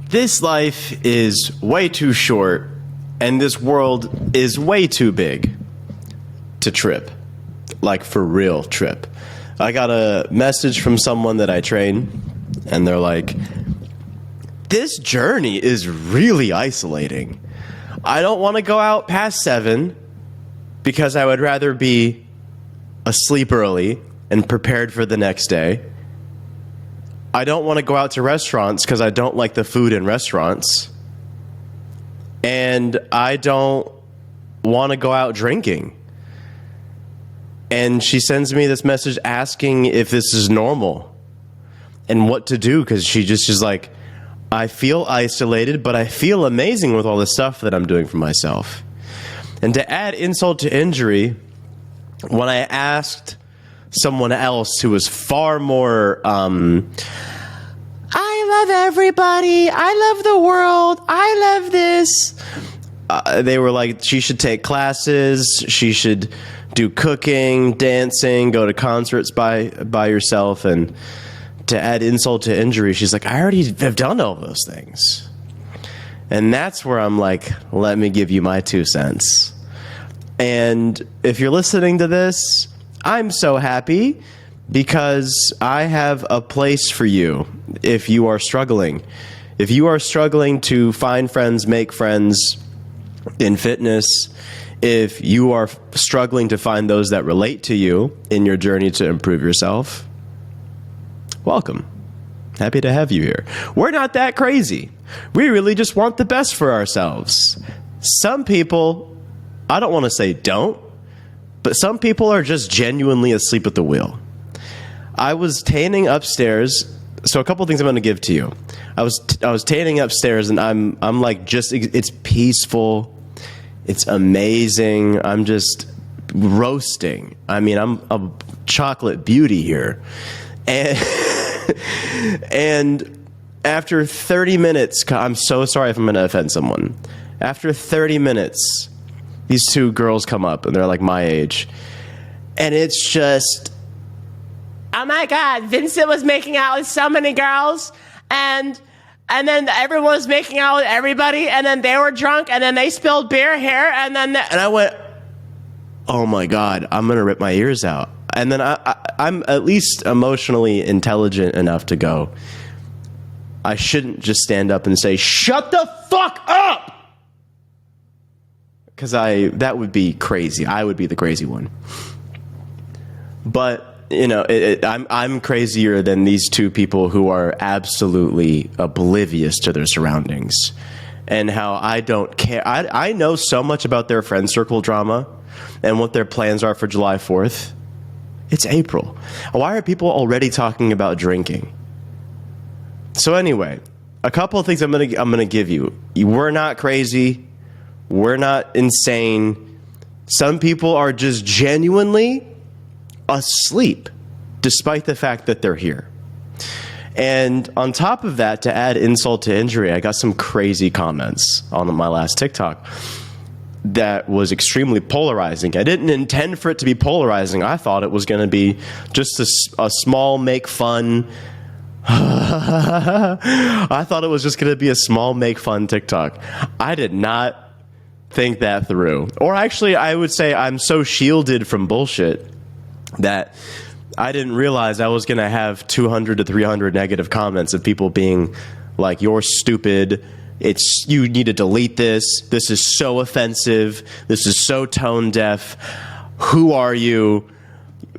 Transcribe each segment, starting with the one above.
This life is way too short, and this world is way too big to trip. Like, for real trip. I got a message from someone that I train, and they're like, this journey is really isolating. I don't want to go out past 7 because I would rather be asleep early and prepared for the next day. I don't want to go out to restaurants because I don't like the food in restaurants. And I don't want to go out drinking. And she sends me this message asking if this is normal and what to do, because she's like, I feel isolated, but I feel amazing with all the stuff that I'm doing for myself. And to add insult to injury, when I asked someone else who was far more, I love everybody, I love the world, I love this. They were like, she should take classes, she should do cooking, dancing, go to concerts by yourself. And to add insult to injury, she's like, I already have done all those things. And that's where I'm like, let me give you my 2 cents. And if you're listening to this, I'm so happy because I have a place for you if you are struggling. If you are struggling to find friends, make friends in fitness, if you are struggling to find those that relate to you in your journey to improve yourself, welcome. Happy to have you here. We're not that crazy. We really just want the best for ourselves. Some people, I don't want to say don't, but some people are just genuinely asleep at the wheel. I was tanning upstairs. So a couple of things I'm going to give to you. I was tanning upstairs, and I'm like, just, it's peaceful. It's amazing. I'm just roasting. I mean, I'm a chocolate beauty here. And after 30 minutes, I'm so sorry if I'm going to offend someone. After 30 minutes, these 2 girls come up, and they're like my age. And it's just, oh my God, Vincent was making out with so many girls, and then everyone was making out with everybody, and then they were drunk, and then they spilled beer here, and I went, oh my God, I'm going to rip my ears out. And then I'm at least emotionally intelligent enough to go, I shouldn't just stand up and say, shut the fuck up! Because that would be crazy. I would be the crazy one. But, you know, I'm crazier than these 2 people who are absolutely oblivious to their surroundings and how I don't care. I know so much about their friend circle drama and what their plans are for July 4th. It's April. Why are people already talking about drinking? So anyway, a couple of things I'm gonna give you. We're not crazy. We're not insane. Some people are just genuinely asleep, despite the fact that they're here. And on top of that, to add insult to injury, I got some crazy comments on my last TikTok that was extremely polarizing. I didn't intend for it to be polarizing. I thought it was going to be just a small make fun. I thought it was just going to be a small make fun TikTok. I did not think that through. Or actually, I would say I'm so shielded from bullshit that I didn't realize I was going to have 200 to 300 negative comments of people being like, you're stupid. You need to delete this. This is so offensive. This is so tone deaf. Who are you?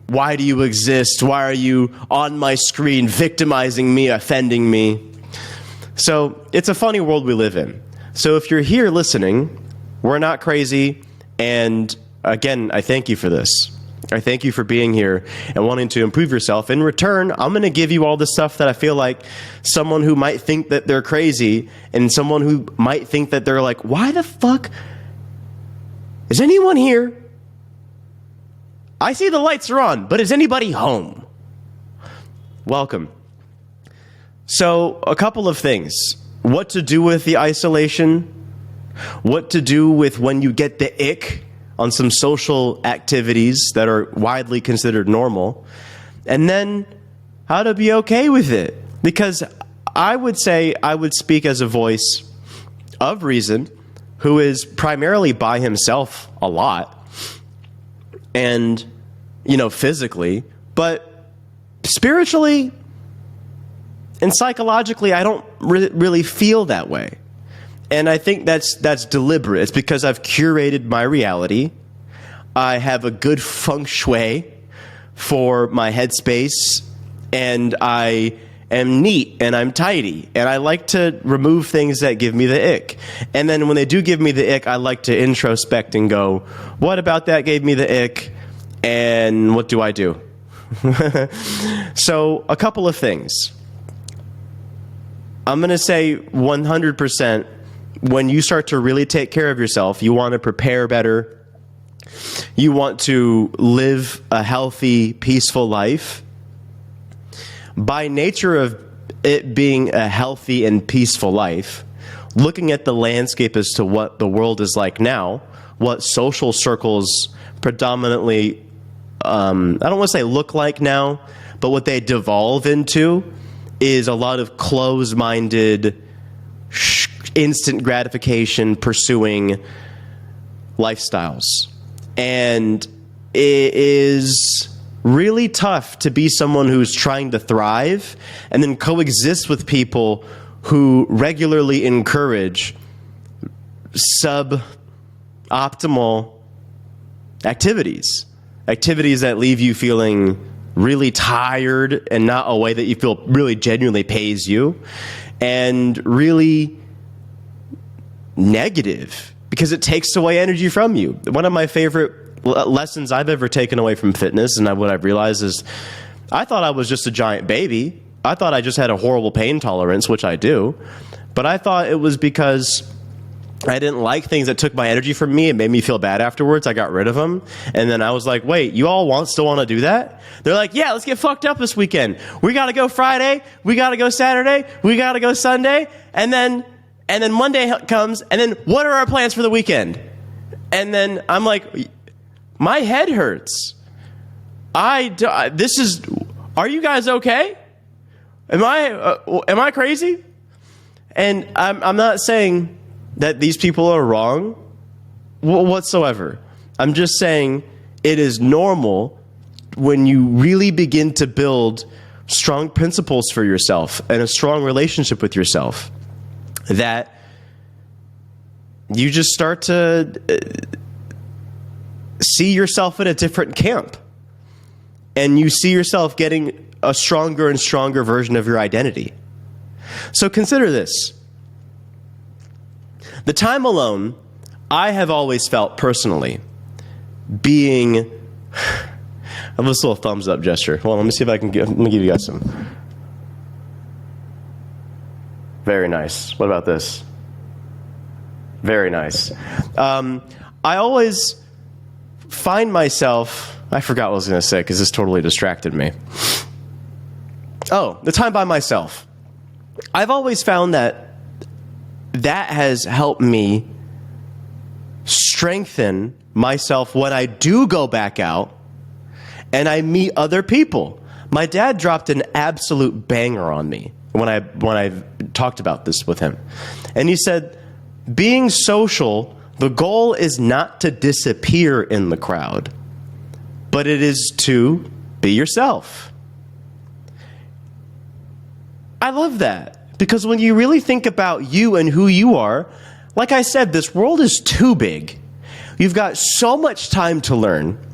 Why do you exist? Why are you on my screen victimizing me, offending me? So it's a funny world we live in. So if you're here listening, we're not crazy. And again, I thank you for this. I thank you for being here and wanting to improve yourself. In return, I'm going to give you all the stuff that I feel like someone who might think that they're crazy and someone who might think that they're like, why the fuck is anyone here? I see the lights are on, but is anybody home? Welcome. So a couple of things. What to do with the isolation? What to do with when you get the ick on some social activities that are widely considered normal, and then how to be okay with it. Because I would say I would speak as a voice of reason who is primarily by himself a lot and, physically, but spiritually and psychologically, I don't really feel that way. And I think that's deliberate. It's because I've curated my reality. I have a good feng shui for my headspace, and I am neat and I'm tidy, and I like to remove things that give me the ick. And then when they do give me the ick, I like to introspect and go, what about that gave me the ick, and what do I do? So a couple of things. I'm going to say 100%, when you start to really take care of yourself, you want to prepare better, you want to live a healthy, peaceful life. By nature of it being a healthy and peaceful life, looking at the landscape as to what the world is like now, what social circles predominantly, I don't want to say look like now, but what they devolve into is a lot of closed-minded, instant gratification pursuing lifestyles. And it is really tough to be someone who's trying to thrive and then coexist with people who regularly encourage suboptimal activities that leave you feeling really tired and not a way that you feel really genuinely pays you, and really negative because it takes away energy from you. One of my favorite lessons I've ever taken away from fitness, and what I've realized is I thought I was just a giant baby. I thought I just had a horrible pain tolerance, which I do, but I thought it was because I didn't like things that took my energy from me and made me feel bad afterwards. I got rid of them. And then I was like, wait, you all still want to do that? They're like, yeah, let's get fucked up this weekend. We got to go Friday. We got to go Saturday. We got to go Sunday. And then Monday comes. And then what are our plans for the weekend? And then I'm like, my head hurts. Are you guys okay? Am I crazy? And I'm not saying that these people are wrong whatsoever. I'm just saying it is normal when you really begin to build strong principles for yourself and a strong relationship with yourself that you just start to see yourself in a different camp, and you see yourself getting a stronger and stronger version of your identity. So consider this. The time alone, I have always felt personally being... I have this little thumbs up gesture. Well, let me see if I can let me give you guys some. Very nice. What about this? Very nice. I always find myself... I forgot what I was going to say because this totally distracted me. Oh, the time by myself. I've always found that has helped me strengthen myself when I do go back out and I meet other people. My dad dropped an absolute banger on me when I talked about this with him. And he said, being social, the goal is not to disappear in the crowd, but it is to be yourself. I love that. Because when you really think about you and who you are, like I said, this world is too big. You've got so much time to learn,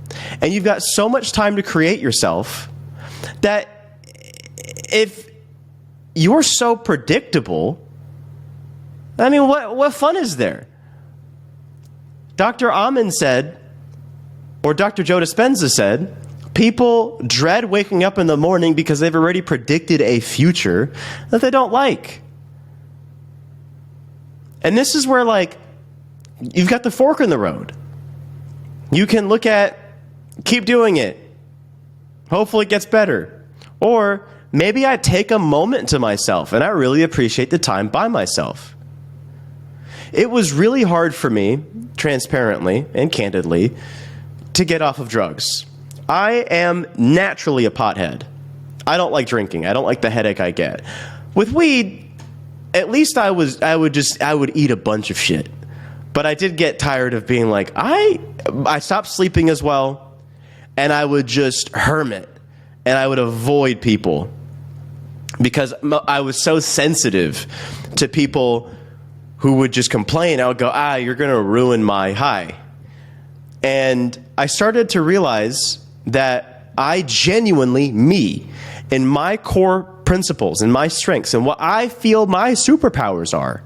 and you've got so much time to create yourself, that if you're so predictable, I mean, what fun is there? Dr. Amen said, or Dr. Joe Dispenza said, people dread waking up in the morning because they've already predicted a future that they don't like. And this is where, like, you've got the fork in the road. You can look at, keep doing it. Hopefully it gets better. Or maybe I take a moment to myself and I really appreciate the time by myself. It was really hard for me, transparently and candidly, to get off of drugs. I am naturally a pothead. I don't like drinking. I don't like the headache I get. With weed, at least I would eat a bunch of shit. But I did get tired of being like, I stopped sleeping as well, and I would just hermit, and I would avoid people because I was so sensitive to people who would just complain. I would go, you're going to ruin my high. And I started to realize that I genuinely, me, in my core principles and my strengths and what I feel my superpowers are,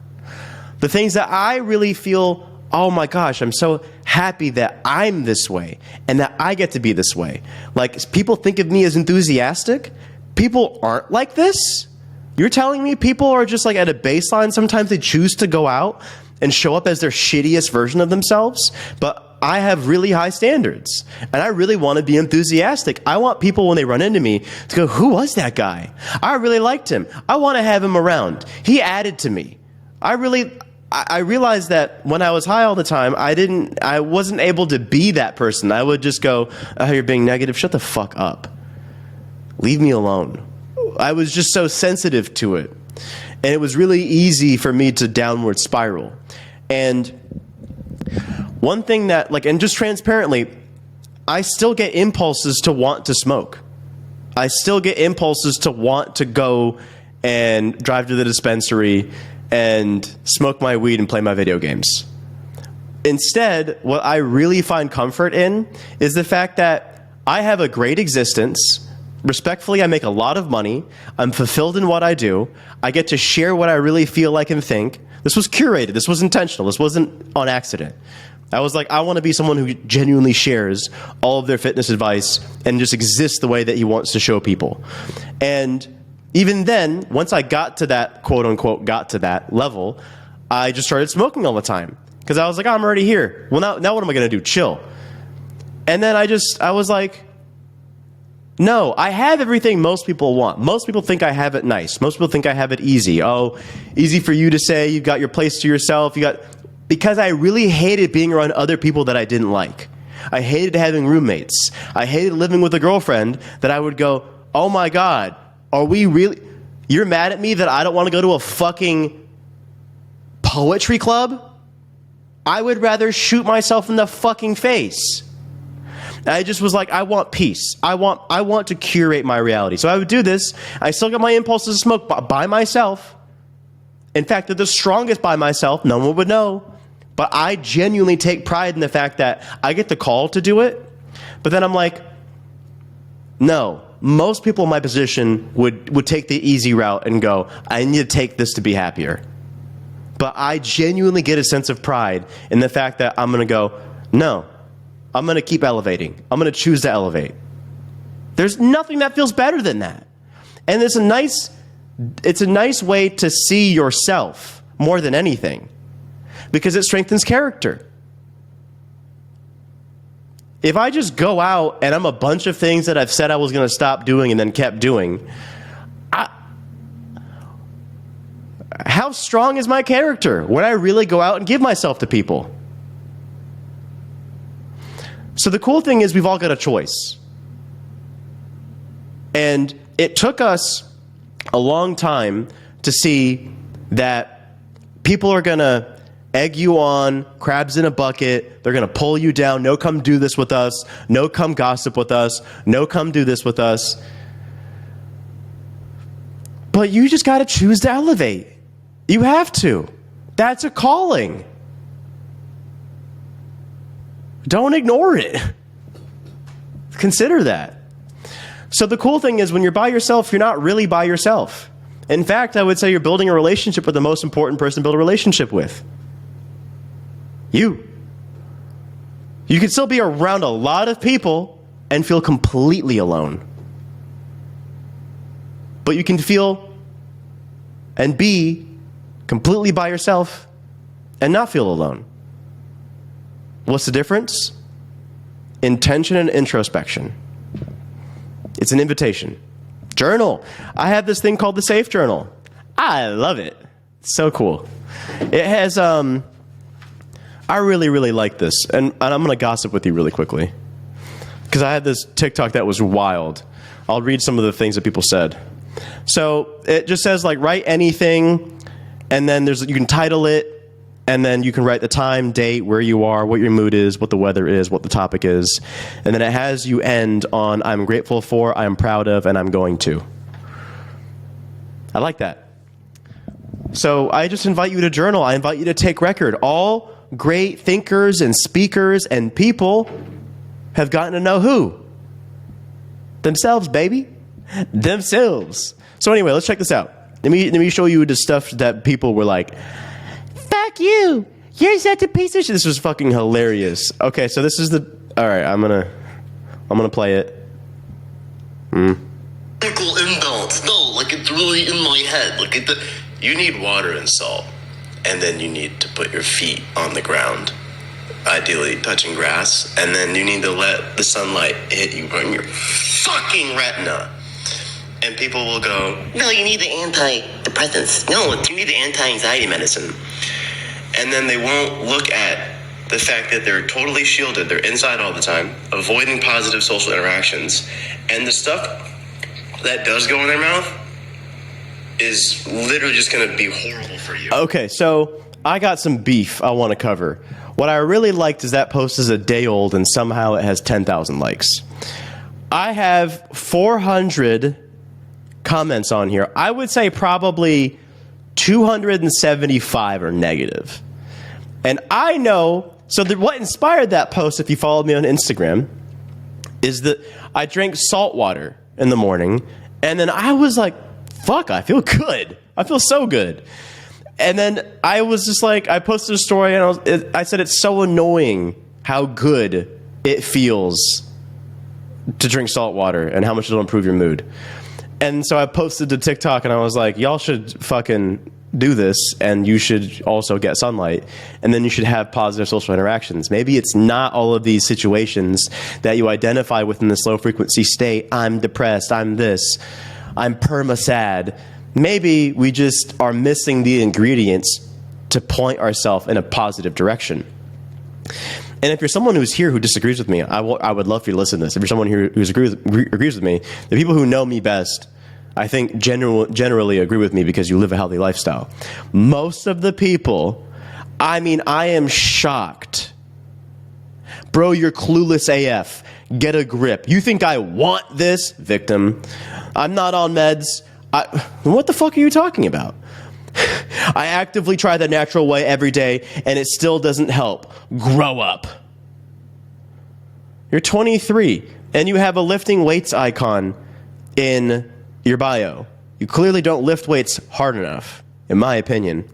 the things that I really feel, oh my gosh, I'm so happy that I'm this way and that I get to be this way. Like, people think of me as enthusiastic. People aren't like this. You're telling me people are just like at a baseline. Sometimes they choose to go out and show up as their shittiest version of themselves. But I have really high standards and I really want to be enthusiastic. I want people, when they run into me, to go, who was that guy? I really liked him. I want to have him around. He added to me. I realized that when I was high all the time, I wasn't able to be that person. I would just go, oh, you're being negative. Shut the fuck up. Leave me alone. I was just so sensitive to it. And it was really easy for me to downward spiral. And one thing that, and just transparently, I still get impulses to want to smoke. I still get impulses to want to go and drive to the dispensary and smoke my weed and play my video games. Instead, what I really find comfort in is the fact that I have a great existence. Respectfully, I make a lot of money. I'm fulfilled in what I do. I get to share what I really feel like and think. This was curated. This was intentional. This wasn't on accident. I was like, I want to be someone who genuinely shares all of their fitness advice and just exists the way that he wants to show people. And even then, once I got to that, quote unquote, got to that level, I just started smoking all the time. Because I was like, I'm already here. Well, now what am I going to do? Chill. And then I was like, no, I have everything most people want. Most people think I have it nice. Most people think I have it easy. Oh, easy for you to say, you've got your place to yourself. Because I really hated being around other people that I didn't like. I hated having roommates. I hated living with a girlfriend that I would go, oh my God, are we really, you're mad at me that I don't want to go to a fucking poetry club? I would rather shoot myself in the fucking face. I just was like, I want peace. I want to curate my reality. So I would do this. I still got my impulses to smoke by myself. In fact, they're the strongest by myself. No one would know. But I genuinely take pride in the fact that I get the call to do it. But then I'm like, no. Most people in my position would take the easy route and go, I need to take this to be happier. But I genuinely get a sense of pride in the fact that I'm going to go, no. I'm going to keep elevating. I'm going to choose to elevate. There's nothing that feels better than that. And it's a nice way to see yourself more than anything, because it strengthens character. If I just go out and I'm a bunch of things that I've said I was going to stop doing and then kept doing, how strong is my character when I really go out and give myself to people? So the cool thing is we've all got a choice. And it took us a long time to see that people are going to egg you on, crabs in a bucket. They're going to pull you down. No, come do this with us. No, come gossip with us. No, come do this with us. But you just got to choose to elevate. You have to. That's a calling. Don't ignore it. Consider that. So the cool thing is when you're by yourself, you're not really by yourself. In fact, I would say you're building a relationship with the most important person to build a relationship with. You. You can still be around a lot of people and feel completely alone. But you can feel and be completely by yourself and not feel alone. What's the difference? Intention and introspection. It's an invitation. Journal. I have this thing called the Safe Journal. I love it. It's so cool. It has, I really, really like this. And I'm going to gossip with you really quickly. Because I had this TikTok that was wild. I'll read some of the things that people said. So it just says like write anything, and then you can title it, and then you can write the time, date, where you are, what your mood is, what the weather is, what the topic is, and then it has you end on I'm grateful for, I'm proud of, and I'm going to. I like that. So I just invite you to journal. I invite you to take record. All great thinkers and speakers and people have gotten to know who? Themselves, baby. Themselves. So anyway, let's check this out. Let me show you the stuff that people were like, fuck you. You're such a piece of shit. This was fucking hilarious. Okay, so this is all right, I'm gonna play it. Chemical imbalance. No, like it's really in my head. Like you need water and salt, and then you need to put your feet on the ground, ideally touching grass, and then you need to let the sunlight hit you on your fucking retina. And people will go, no, you need the antidepressants. No, you need the anti-anxiety medicine. And then they won't look at the fact that they're totally shielded. They're inside all the time, avoiding positive social interactions. And the stuff that does go in their mouth is literally just going to be horrible for you. Okay, so I got some beef I want to cover. What I really liked is that post is a day old and somehow it has 10,000 likes. I have 400 comments on here. I would say probably 275 are negative. And I know, so what inspired that post, if you followed me on Instagram, is that I drank salt water in the morning, and then I was like, fuck, I feel good. I feel so good. And then I was just like, I posted a story, and I said it's so annoying how good it feels to drink salt water and how much it'll improve your mood. And so I posted to TikTok, and I was like, y'all should fucking do this, and you should also get sunlight, and then you should have positive social interactions. Maybe it's not all of these situations that you identify within this low-frequency state. I'm depressed. I'm this. I'm perma-sad. Maybe we just are missing the ingredients to point ourselves in a positive direction. And if you're someone who's here who disagrees with me, I would love for you to listen to this. If you're someone here who agrees with me, the people who know me best, I think generally agree with me because you live a healthy lifestyle. Most of the people, I am shocked. Bro, you're clueless AF. Get a grip. You think I want this? Victim. I'm not on meds. What the fuck are you talking about? I actively try the natural way every day, and it still doesn't help. Grow up. You're 23, and you have a lifting weights icon in your bio. You clearly don't lift weights hard enough, in my opinion.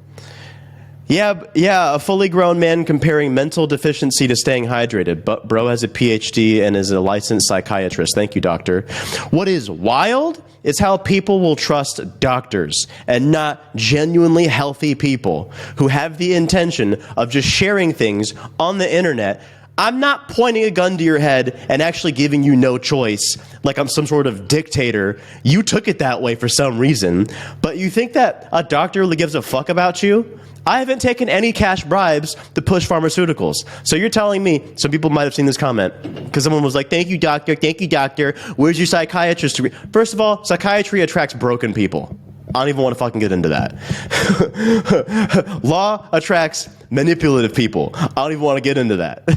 Yeah, a fully grown man comparing mental deficiency to staying hydrated. But bro has a PhD and is a licensed psychiatrist. Thank you, doctor. What is wild is how people will trust doctors and not genuinely healthy people who have the intention of just sharing things on the internet. I'm not pointing a gun to your head and actually giving you no choice like I'm some sort of dictator. You took it that way for some reason. But you think that a doctor really gives a fuck about you? I haven't taken any cash bribes to push pharmaceuticals. So you're telling me, some people might have seen this comment, because someone was like, thank you, doctor, where's your psychiatrist? First of all, psychiatry attracts broken people. I don't even want to fucking get into that. Law attracts manipulative people. I don't even want to get into that.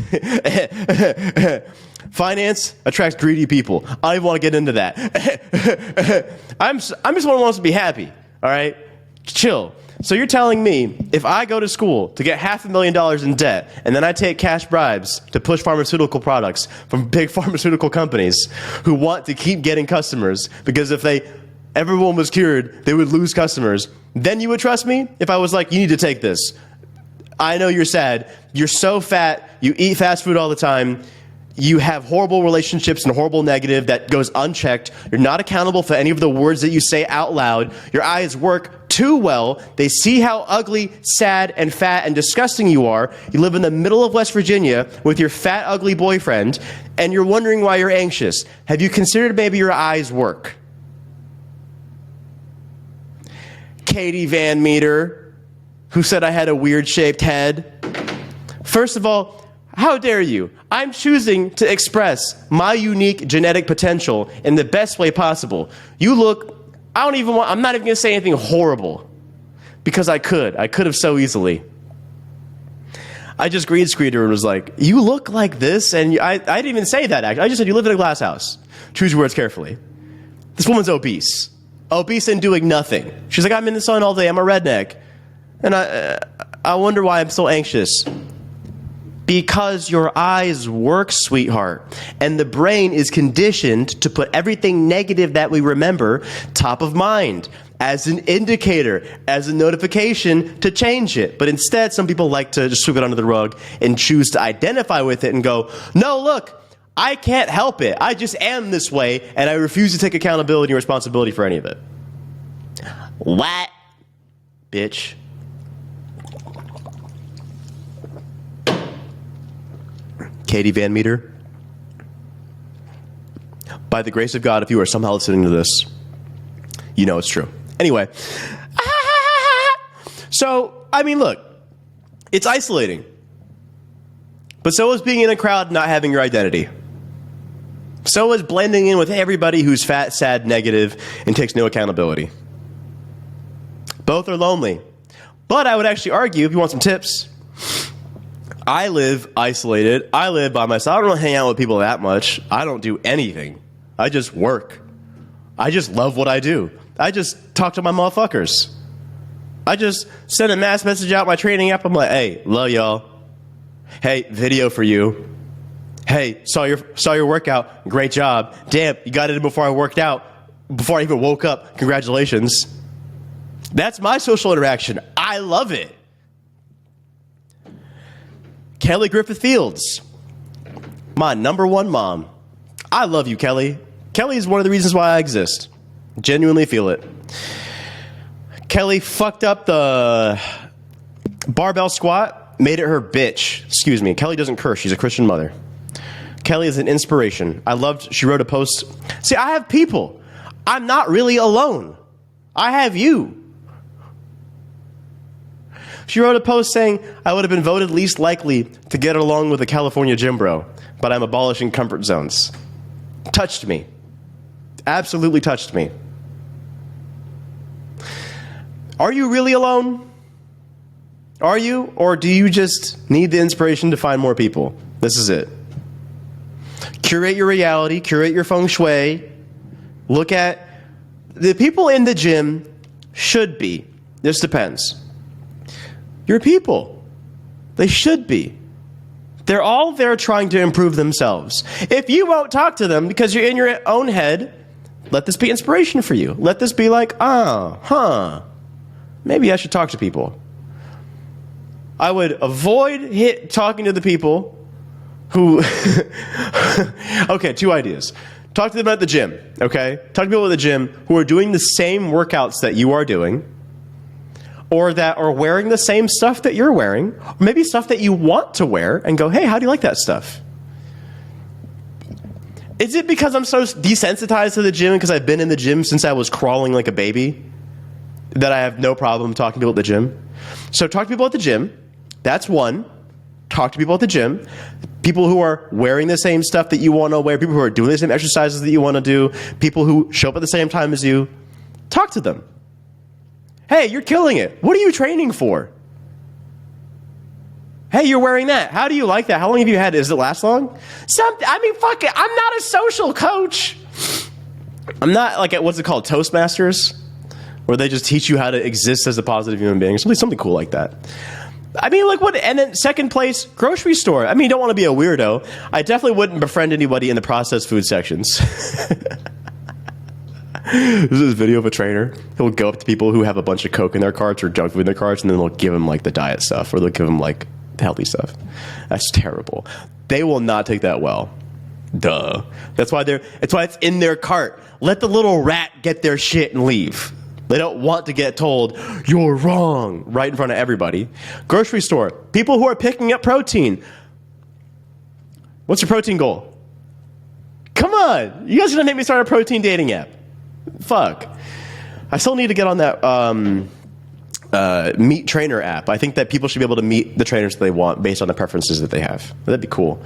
Finance attracts greedy people. I don't even want to get into that. I'm just one who wants to be happy, all right? Chill. So you're telling me if I go to school to get $500,000 in debt and then I take cash bribes to push pharmaceutical products from big pharmaceutical companies who want to keep getting customers because if everyone was cured, they would lose customers, then you would trust me if I was like, you need to take this. I know you're sad. You're so fat. You eat fast food all the time. You have horrible relationships and horrible negative that goes unchecked. You're not accountable for any of the words that you say out loud. Your eyes work too well. They see how ugly, sad, and fat and disgusting you are. You live in the middle of West Virginia with your fat, ugly boyfriend, and you're wondering why you're anxious. Have you considered maybe your eyes work? Katie Van Meter, who said I had a weird-shaped head. First of all, how dare you? I'm choosing to express my unique genetic potential in the best way possible. You look I'm not even going to say anything horrible because I could have so easily. I just green screened her and was like, you look like this. And I didn't even say that, actually. I just said, you live in a glass house. Choose your words carefully. This woman's obese. Obese and doing nothing. She's like, I'm in the sun all day. I'm a redneck. And I wonder why I'm so anxious. Because your eyes work, sweetheart. And the brain is conditioned to put everything negative that we remember top of mind, as an indicator, as a notification to change it. But instead, some people like to just sweep it under the rug and choose to identify with it and go, no, look, I can't help it. I just am this way, and I refuse to take accountability and responsibility for any of it. What? Bitch. Katie Van Meter. By the grace of God, if you are somehow listening to this, you know it's true. Anyway. So, I mean, look. It's isolating. But so is being in a crowd and not having your identity. So is blending in with everybody who's fat, sad, negative, and takes no accountability. Both are lonely. But I would actually argue, if you want some tips, I live isolated. I live by myself. I don't hang out with people that much. I don't do anything. I just work. I just love what I do. I just talk to my motherfuckers. I just send a mass message out my training app. I'm like, hey, love y'all. Hey, video for you. Hey, saw your workout. Great job. Damn, you got it in before I worked out. Before I even woke up. Congratulations. That's my social interaction. I love it. Kelly Griffith Fields. My number one mom. I love you, Kelly. Kelly is one of the reasons why I exist. Genuinely feel it. Kelly fucked up the barbell squat, made it her bitch. Excuse me. Kelly doesn't curse. She's a Christian mother. Kelly is an inspiration. She wrote a post. See, I have people. I'm not really alone. I have you. She wrote a post saying, I would have been voted least likely to get along with a California gym bro, but I'm abolishing comfort zones. Touched me. Absolutely touched me. Are you really alone? Are you? Or do you just need the inspiration to find more people? This is it. Curate your reality, curate your feng shui. Look at the people in the gym should be. This depends. Your people. They should be. They're all there trying to improve themselves. If you won't talk to them because you're in your own head, let this be inspiration for you. Let this be like, maybe I should talk to people. I would avoid talking to the people who... Okay, two ideas. Talk to them at the gym, okay? Talk to people at the gym who are doing the same workouts that you are doing, or that are wearing the same stuff that you're wearing, or maybe stuff that you want to wear, and go, hey, how do you like that stuff? Is it because I'm so desensitized to the gym because I've been in the gym since I was crawling like a baby that I have no problem talking to people at the gym? So talk to people at the gym. That's one. Talk to people at the gym. People who are wearing the same stuff that you want to wear, people who are doing the same exercises that you want to do, people who show up at the same time as you. Talk to them. Hey, you're killing it. What are you training for? Hey, you're wearing that. How do you like that? How long have you had it? Does it last long? Fuck it. I'm not a social coach. I'm not like at, what's it called, Toastmasters? Where they just teach you how to exist as a positive human being. Something cool like that. I mean, like what? And then second place, grocery store. I mean, you don't want to be a weirdo. I definitely wouldn't befriend anybody in the processed food sections. This is a video of a trainer. He'll go up to people who have a bunch of Coke in their carts or junk food in their carts, and then they'll give them like the diet stuff, or they'll give them like the healthy stuff. That's terrible. They will not take that well. Duh. That's why it's in their cart. Let the little rat get their shit and leave. They don't want to get told, you're wrong, right in front of everybody. Grocery store. People who are picking up protein. What's your protein goal? Come on. You guys are going to make me start a protein dating app. Fuck. I still need to get on that meet trainer app. I think that people should be able to meet the trainers that they want based on the preferences that they have. That'd be cool.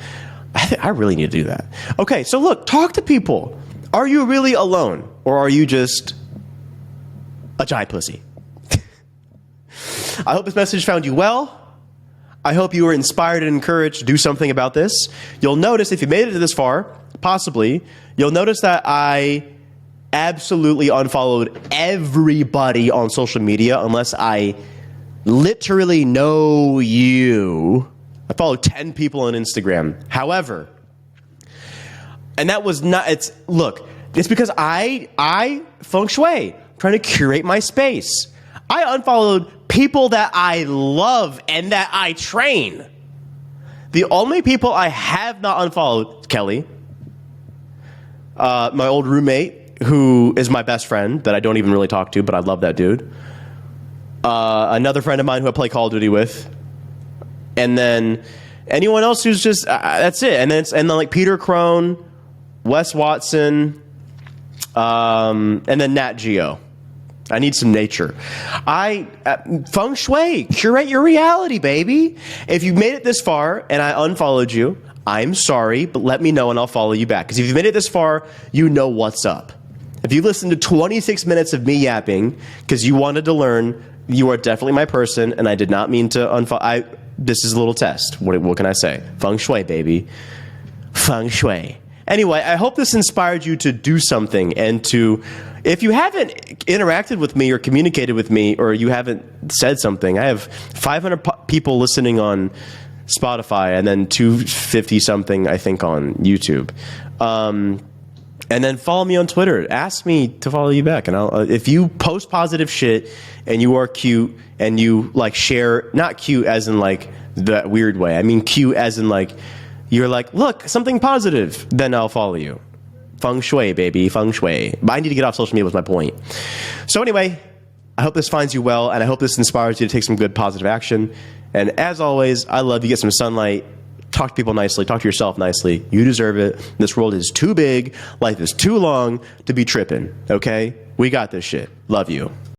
I really need to do that. Okay, so look, talk to people. Are you really alone? Or are you just a giant pussy. I hope this message found you well. I hope you were inspired and encouraged to do something about this. You'll notice, if you made it this far, possibly, you'll notice that I absolutely unfollowed everybody on social media unless I literally know you. I followed 10 people on Instagram. However, and that was not, it's because I feng shui, trying to curate my space. I unfollowed people that I love and that I train. The only people I have not unfollowed, Kelly, my old roommate, who is my best friend that I don't even really talk to, but I love that dude. Another friend of mine who I play Call of Duty with. And then anyone else who's just, that's it. And then like Peter Crone, Wes Watson, and then Nat Geo. I need some nature. Feng Shui, curate your reality, baby. If you've made it this far and I unfollowed you, I'm sorry, but let me know and I'll follow you back. Because if you've made it this far, you know what's up. If you listened to 26 minutes of me yapping because you wanted to learn, you are definitely my person, and I did not mean to unfollow. This is a little test. What can I say? Feng Shui, baby. Feng Shui. Anyway, I hope this inspired you to do something and to, if you haven't interacted with me or communicated with me or you haven't said something, I have 500 people listening on Spotify and then 250 something, I think, on YouTube. And then follow me on Twitter. Ask me to follow you back. And if you post positive shit and you are cute and you like share, not cute as in like that weird way. I mean cute as in like, you're like, look, something positive, then I'll follow you. Feng Shui, baby, Feng Shui. But I need to get off social media was my point. So anyway, I hope this finds you well, and I hope this inspires you to take some good positive action. And as always, I love you. Get some sunlight. Talk to people nicely. Talk to yourself nicely. You deserve it. This world is too big. Life is too long to be tripping, okay? We got this shit. Love you.